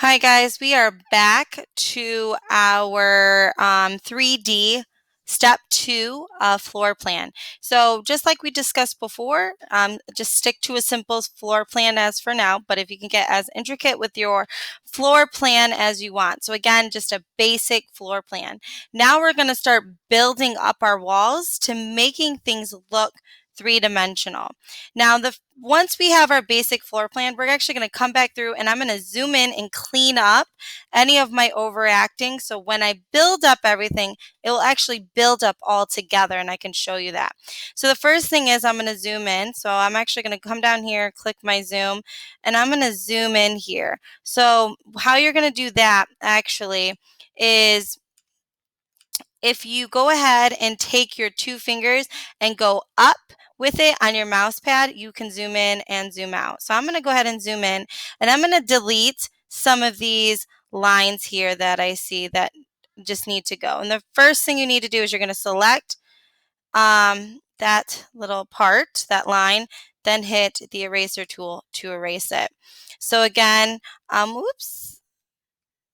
Hi guys, we are back to our 3D step 2 floor plan. So just like we discussed before, just stick to a simple floor plan as for now, but if you can get as intricate with your floor plan as you want. So again, just a basic floor plan. Now we're going to start building up our walls to making things look three-dimensional. Now, once we have our basic floor plan, we're actually going to come back through and I'm going to zoom in and clean up any of my overacting. So when I build up everything, it will actually build up all together, and I can show you that. So the first thing is I'm going to zoom in. So I'm actually going to come down here, click my zoom, and I'm going to zoom in here. So how you're going to do that actually is if you go ahead and take your two fingers and go up with it on your mouse pad, you can zoom in and zoom out. So I'm going to go ahead and zoom in, and I'm going to delete some of these lines here that I see that just need to go. And the first thing you need to do is you're going to select that little part, that line, then hit the eraser tool to erase it. So again, whoops.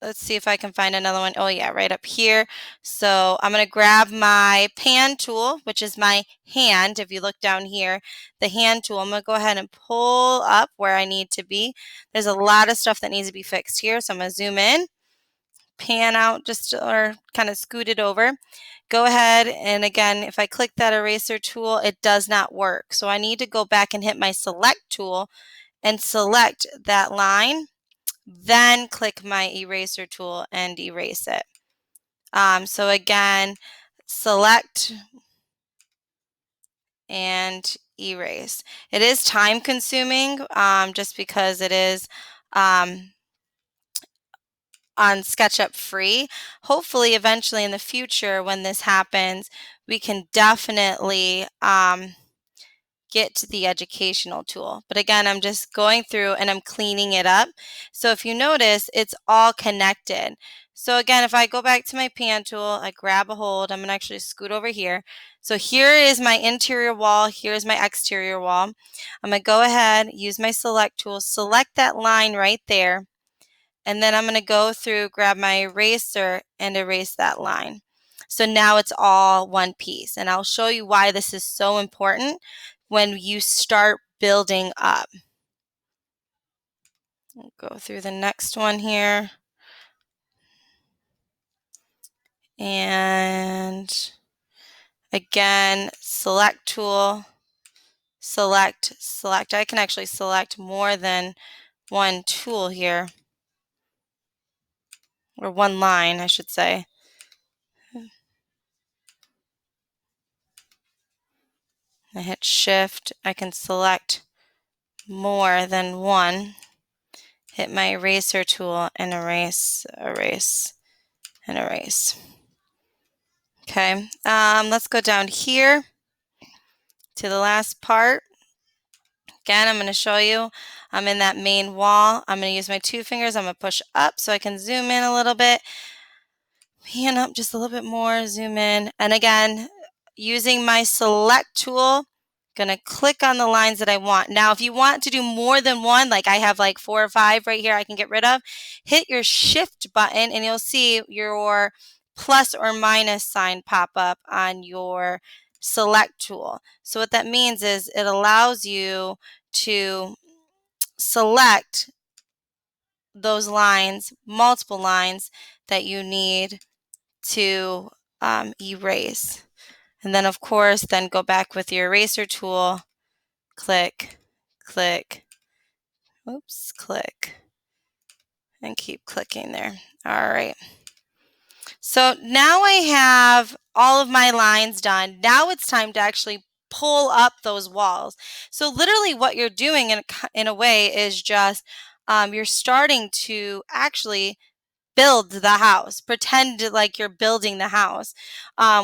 Let's see if I can find another one. Oh yeah, right up here. So I'm going to grab my pan tool, which is my hand. If you look down here, the hand tool, I'm going to go ahead and pull up where I need to be. There's a lot of stuff that needs to be fixed here. So I'm going to zoom in, pan out just or kind of scoot it over. Go ahead and again, if I click that eraser tool, it does not work. So I need to go back and hit my select tool and select that line. Then click my eraser tool and erase it. So again, select and erase. It is time consuming just because it is on SketchUp free. Hopefully eventually in the future when this happens, we can definitely get to the educational tool. But again, I'm just going through and I'm cleaning it up. So if you notice, it's all connected. So again, if I go back to my pan tool, I grab a hold, I'm going to actually scoot over here. So here is my interior wall, here's my exterior wall. I'm going to go ahead, use my select tool, select that line right there, and then I'm going to go through, grab my eraser, and erase that line. So now it's all one piece, and I'll show you why this is so important when you start building up. We'll go through the next one here. And again, select tool, select, select. I can actually select more than one tool here, or one line, I should say. I hit shift, I can select more than one. Hit my eraser tool and erase, erase, and erase. Okay, let's go down here to the last part. Again, I'm going to show you, I'm in that main wall. I'm going to use my two fingers. I'm going to push up so I can zoom in a little bit. Pan up just a little bit more, zoom in. And again, using my select tool, going to click on the lines that I want. Now, if you want to do more than one, like I have like 4 or 5 right here I can get rid of, hit your shift button and you'll see your plus or minus sign pop up on your select tool. So what that means is it allows you to select those lines, multiple lines that you need to erase. And then of course, then go back with your eraser tool, click, click, oops, click, and keep clicking there. All right. So now I have all of my lines done. Now it's time to actually pull up those walls. So literally what you're doing in a way is just you're starting to actually build the house, pretend like you're building the house,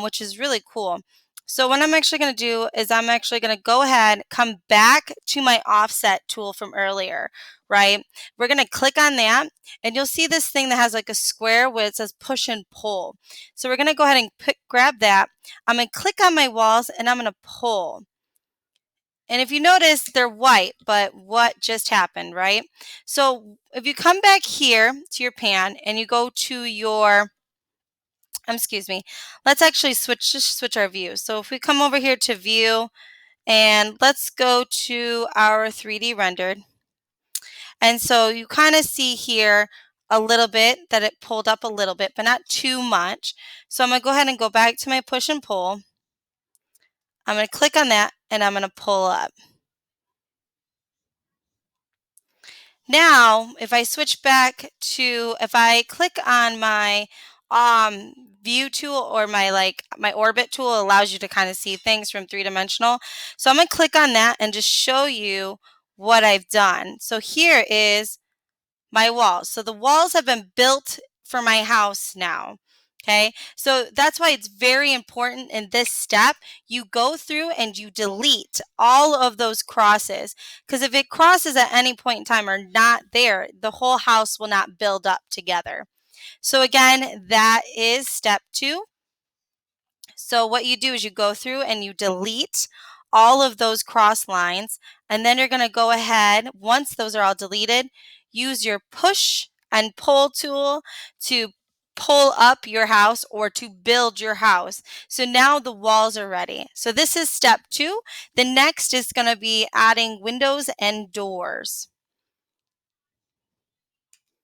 which is really cool. So what I'm actually going to do is I'm actually going to go ahead, come back to my offset tool from earlier, right? We're going to click on that and you'll see this thing that has like a square where it says push and pull. So we're going to go ahead and grab that. I'm going to click on my walls and I'm going to pull. And if you notice, they're white, but what just happened, right? So if you come back here to your pan and you go to your, excuse me, let's actually just switch our views. So if we come over here to view and let's go to our 3D rendered. And so you kind of see here a little bit that it pulled up a little bit, but not too much. So I'm going to go ahead and go back to my push and pull. I'm going to click on that and I'm going to pull up. Now, if I switch back to, if I click on my view tool, or my orbit tool allows you to kind of see things from three-dimensional. So I'm going to click on that and just show you what I've done. So here is my walls. So the walls have been built for my house now. Okay, so that's why it's very important in this step. You go through and you delete all of those crosses, because if it crosses at any point in time or not there, the whole house will not build up together. So again, that is step 2. So what you do is you go through and you delete all of those cross lines, and then you're going to go ahead, once those are all deleted, use your push and pull tool to pull up your house or to build your house. So now the walls are ready. So this is step 2. The next is going to be adding windows and doors.